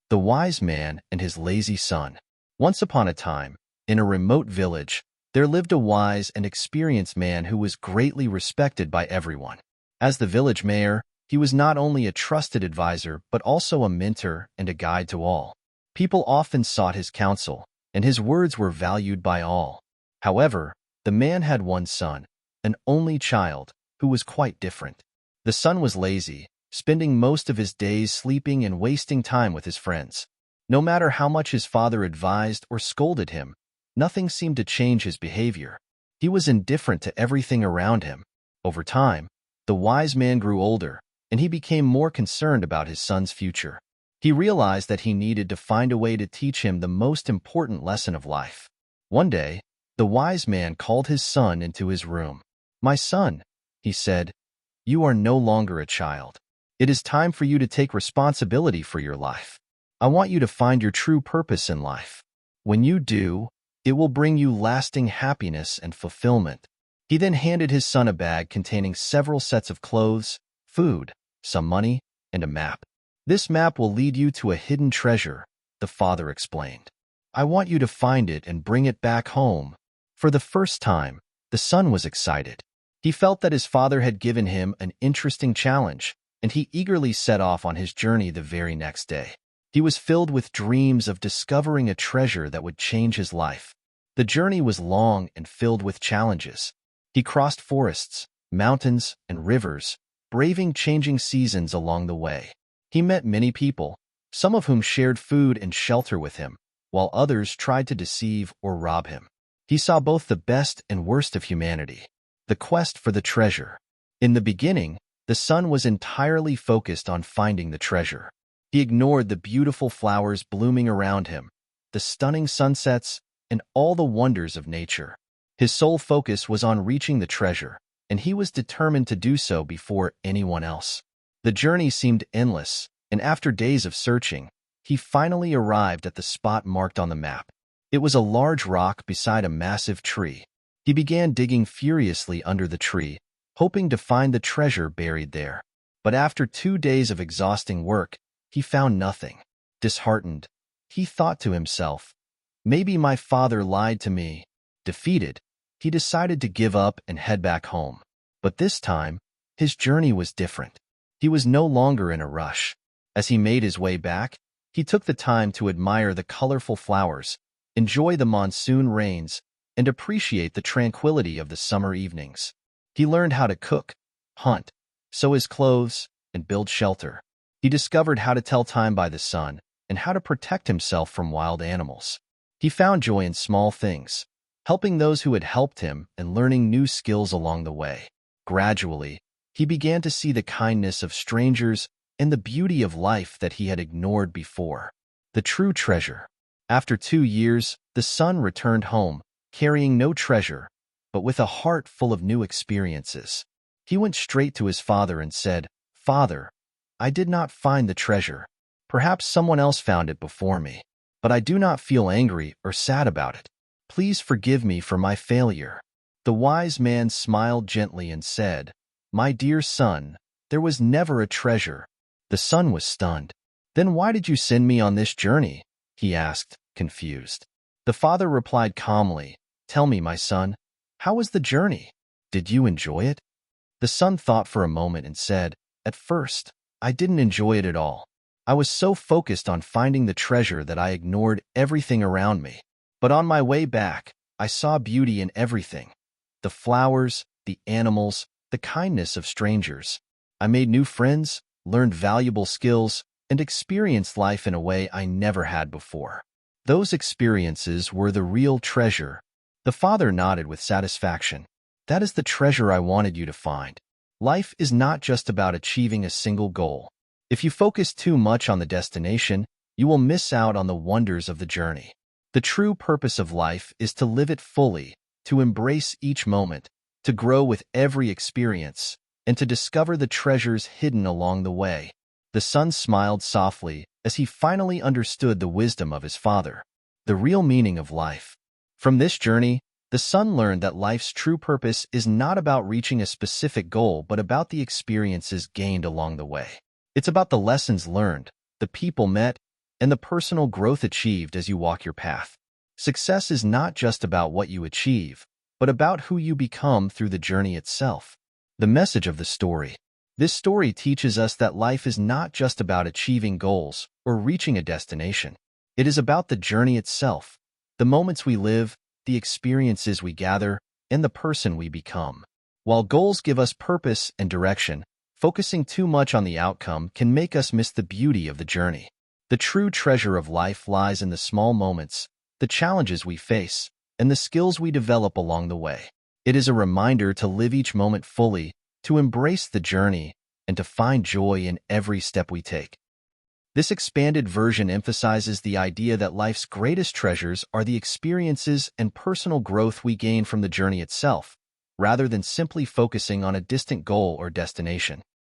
The Wise Man and His Lazy Son. Once upon a time, in a remote village, there lived a wise and experienced man who was greatly respected by everyone. As the village mayor, he was not only a trusted advisor but also a mentor and a guide to all. People often sought his counsel, and his words were valued by all. However, the man had one son, an only child, who was quite different. The son was lazy, spending most of his days sleeping and wasting time with his friends. No matter how much his father advised or scolded him, nothing seemed to change his behavior. He was indifferent to everything around him. Over time, the wise man grew older, and he became more concerned about his son's future. He realized that he needed to find a way to teach him the most important lesson of life. One day, the wise man called his son into his room. "My son," he said, "you are no longer a child. It is time for you to take responsibility for your life. I want you to find your true purpose in life. When you do, it will bring you lasting happiness and fulfillment." He then handed his son a bag containing several sets of clothes, food, some money, and a map. "This map will lead you to a hidden treasure," the father explained. "I want you to find it and bring it back home." For the first time, the son was excited. He felt that his father had given him an interesting challenge, and he eagerly set off on his journey the very next day. He was filled with dreams of discovering a treasure that would change his life. The journey was long and filled with challenges. He crossed forests, mountains, and rivers, braving changing seasons along the way. He met many people, some of whom shared food and shelter with him, while others tried to deceive or rob him. He saw both the best and worst of humanity. The quest for the treasure. In the beginning, the son was entirely focused on finding the treasure. He ignored the beautiful flowers blooming around him, the stunning sunsets, and all the wonders of nature. His sole focus was on reaching the treasure, and he was determined to do so before anyone else. The journey seemed endless, and after days of searching, he finally arrived at the spot marked on the map. It was a large rock beside a massive tree. He began digging furiously under the tree, hoping to find the treasure buried there. But after 2 days of exhausting work, he found nothing. Disheartened, he thought to himself, "Maybe my father lied to me." Defeated, he decided to give up and head back home. But this time, his journey was different. He was no longer in a rush. As he made his way back, he took the time to admire the colorful flowers, enjoy the monsoon rains, and appreciate the tranquility of the summer evenings. He learned how to cook, hunt, sew his clothes, and build shelter. He discovered how to tell time by the sun and how to protect himself from wild animals. He found joy in small things, helping those who had helped him and learning new skills along the way. Gradually, he began to see the kindness of strangers and the beauty of life that he had ignored before. The true treasure. After 2 years, the son returned home, carrying no treasure, but with a heart full of new experiences. He went straight to his father and said, "Father, I did not find the treasure. Perhaps someone else found it before me, but I do not feel angry or sad about it. Please forgive me for my failure." The wise man smiled gently and said, "My dear son, there was never a treasure." The son was stunned. "Then why did you send me on this journey?" he asked, confused. The father replied calmly, "Tell me, my son, how was the journey? Did you enjoy it?" The son thought for a moment and said, "At first, I didn't enjoy it at all. I was so focused on finding the treasure that I ignored everything around me. But on my way back, I saw beauty in everything. The flowers, the animals, the kindness of strangers. I made new friends, learned valuable skills, and experienced life in a way I never had before. Those experiences were the real treasure." The father nodded with satisfaction. "That is the treasure I wanted you to find. Life is not just about achieving a single goal. If you focus too much on the destination, you will miss out on the wonders of the journey. The true purpose of life is to live it fully, to embrace each moment, to grow with every experience, and to discover the treasures hidden along the way." The son smiled softly as he finally understood the wisdom of his father. The real meaning of life. From this journey, the son learned that life's true purpose is not about reaching a specific goal but about the experiences gained along the way. It's about the lessons learned, the people met, and the personal growth achieved as you walk your path. Success is not just about what you achieve, but about who you become through the journey itself. The message of the story. This story teaches us that life is not just about achieving goals or reaching a destination. It is about the journey itself, the moments we live, the experiences we gather, and the person we become. While goals give us purpose and direction, focusing too much on the outcome can make us miss the beauty of the journey. The true treasure of life lies in the small moments, the challenges we face, and the skills we develop along the way. It is a reminder to live each moment fully, to embrace the journey, and to find joy in every step we take. This expanded version emphasizes the idea that life's greatest treasures are the experiences and personal growth we gain from the journey itself, rather than simply focusing on a distant goal or destination.